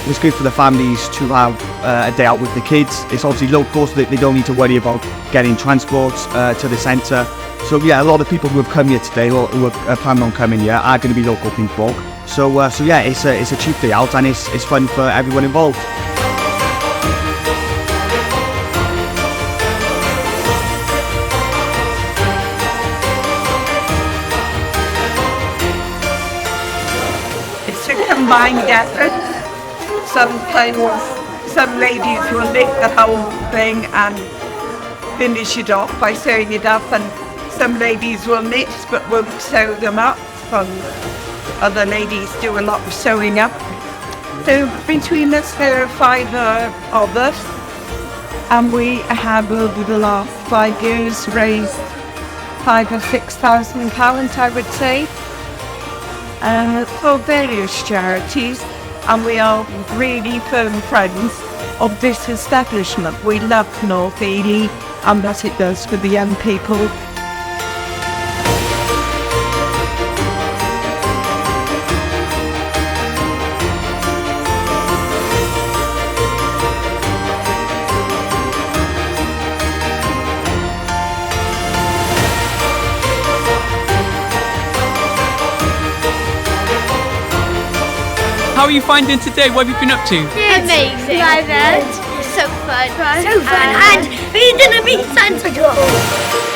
It's good for the families to have a day out with the kids. It's obviously local, so they don't need to worry about getting transport to the centre. So yeah, a lot of people who have come here today or who are planning on coming here are going to be local people. So yeah, it's a cheap day out, and it's fun for everyone involved. It's a combined effort. Sometimes some ladies will lick the whole thing and finish it off by sewing it up, and some ladies will knit but won't sew them up. Other ladies do a lot of sewing up. So between us there are 5 of us, and we have over the last 5 years raised £5,000 or £6,000, I would say, for various charities, and we are really firm friends of this establishment. We love North Ely and what it does for the young people. How are you finding today? What have you been up to? Amazing. Love it. So fun. So fun. And we didn't meet Santa Claus.